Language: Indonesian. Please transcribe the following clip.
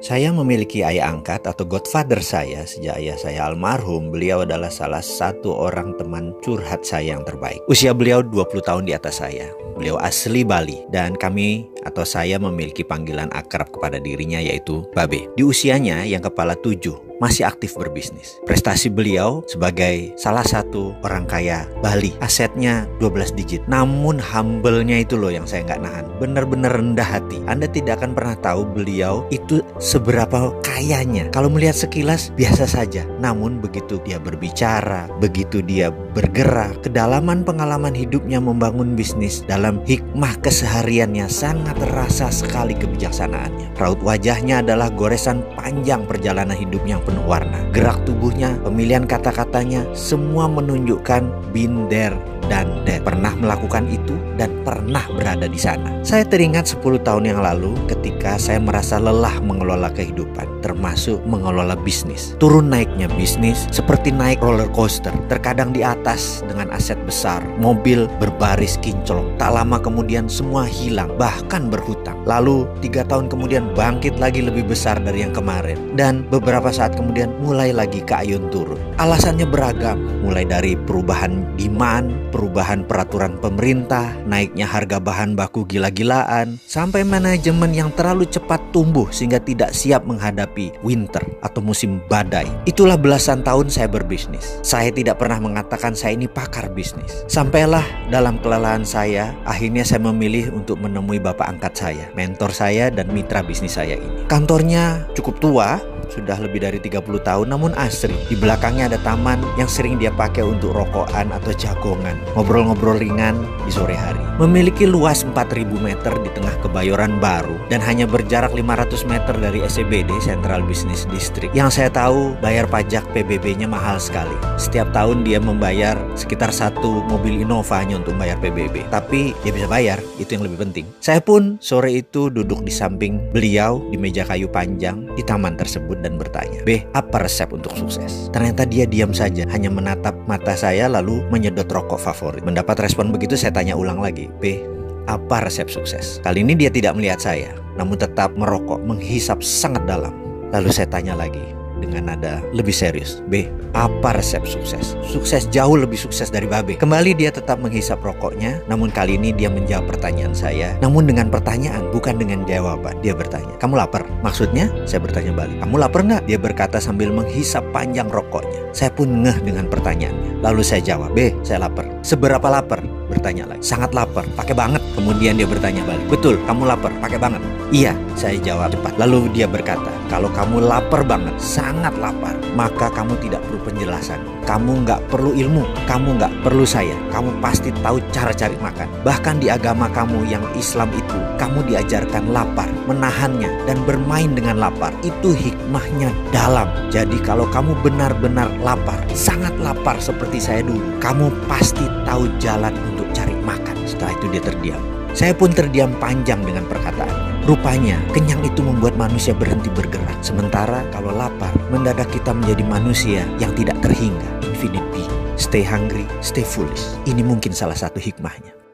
Saya memiliki ayah angkat atau godfather saya sejak ayah saya almarhum. Beliau adalah salah satu orang teman curhat saya yang terbaik. Usia beliau 20 tahun di atas saya. Beliau asli Bali dan kami atau saya memiliki panggilan akrab kepada dirinya yaitu Babe. Di usianya yang kepala 7 masih aktif berbisnis. Prestasi beliau sebagai salah satu orang kaya Bali. Asetnya 12 digit. Namun humble-nya itu loh yang saya nggak nahan. Benar-benar rendah hati. Anda tidak akan pernah tahu beliau itu seberapa kayanya. Kalau melihat sekilas biasa saja. Namun begitu dia berbicara, begitu dia bergerak, kedalaman pengalaman hidupnya membangun bisnis, dalam hikmah kesehariannya sangat terasa sekali kebijaksanaannya. Raut wajahnya adalah goresan panjang perjalanan hidupnya penuh warna. Gerak tubuhnya, pemilihan kata-katanya, semua menunjukkan been there dan that. Pernah melakukan itu dan pernah berada di sana. Saya teringat 10 tahun yang lalu ketika saya merasa lelah mengelola kehidupan, termasuk mengelola bisnis. Turun naiknya bisnis seperti naik roller coaster. Terkadang di atas dengan aset besar, mobil berbaris kinclong. Tak lama kemudian semua hilang, bahkan berhutang. Lalu 3 tahun kemudian bangkit lagi lebih besar dari yang kemarin. Dan beberapa saat kemudian mulai lagi ke ayun turun. Alasannya beragam, mulai dari perubahan demand, perubahan peraturan pemerintah, naiknya harga bahan baku gila-gilaan, sampai manajemen yang terlalu cepat tumbuh sehingga tidak siap menghadapi winter atau musim badai. Itulah belasan tahun saya berbisnis. Saya tidak pernah mengatakan saya ini pakar bisnis. Sampailah dalam kelelahan saya, akhirnya saya memilih untuk menemui bapak angkat saya, mentor saya dan mitra bisnis saya ini. Kantornya cukup tua, sudah lebih dari 30 tahun namun asri. Di belakangnya ada taman yang sering dia pakai untuk rokokan atau jagongan, ngobrol-ngobrol ringan di sore hari. Memiliki luas 4.000 meter di tengah Kebayoran Baru dan hanya berjarak 500 meter dari SCBD, Central Business District. Yang saya tahu bayar pajak PBB-nya mahal sekali. Setiap tahun dia membayar sekitar 1 mobil Innova hanya untuk bayar PBB. Tapi dia bisa bayar, itu yang lebih penting. Saya pun sore itu duduk di samping beliau di meja kayu panjang di taman tersebut dan bertanya, "Be, apa resep untuk sukses?" Ternyata dia diam saja, hanya menatap mata saya lalu menyedot rokok favorit. Mendapat respon begitu, saya tanya ulang lagi, "Be, apa resep sukses?" Kali ini dia tidak melihat saya, namun tetap merokok, menghisap sangat dalam. Lalu saya tanya lagi dengan nada lebih serius, "Be, apa resep sukses?" Sukses jauh lebih sukses dari Babe. Kembali dia tetap menghisap rokoknya, namun kali ini dia menjawab pertanyaan saya. Namun dengan pertanyaan, bukan dengan jawaban. Dia bertanya, "Kamu lapar?" Maksudnya, saya bertanya balik, "Kamu lapar nggak?" Dia berkata sambil menghisap panjang rokoknya. Saya pun ngeh dengan pertanyaannya. Lalu saya jawab, "Be, saya lapar." "Seberapa lapar?" Bertanya lagi. "Sangat lapar, pakai banget." Kemudian dia bertanya balik, "Betul, kamu lapar, pakai banget?" "Iya," saya jawab cepat. Lalu dia berkata, "Kalau kamu lapar banget, sangat lapar, maka kamu tidak perlu penjelasan. Kamu nggak perlu ilmu, kamu nggak perlu saya. Kamu pasti tahu cara cari makan. Bahkan di agama kamu yang Islam itu, kamu diajarkan lapar, menahannya, dan bermain dengan lapar. Itu hikmahnya dalam. Jadi kalau kamu benar-benar lapar, sangat lapar seperti saya dulu, kamu pasti tahu jalan untuk cari makan." Setelah itu dia terdiam. Saya pun terdiam panjang dengan perkataannya. Rupanya kenyang itu membuat manusia berhenti bergerak. Sementara kalau lapar, mendadak kita menjadi manusia yang tidak terhingga. Infinite being. Stay hungry, stay foolish. Ini mungkin salah satu hikmahnya.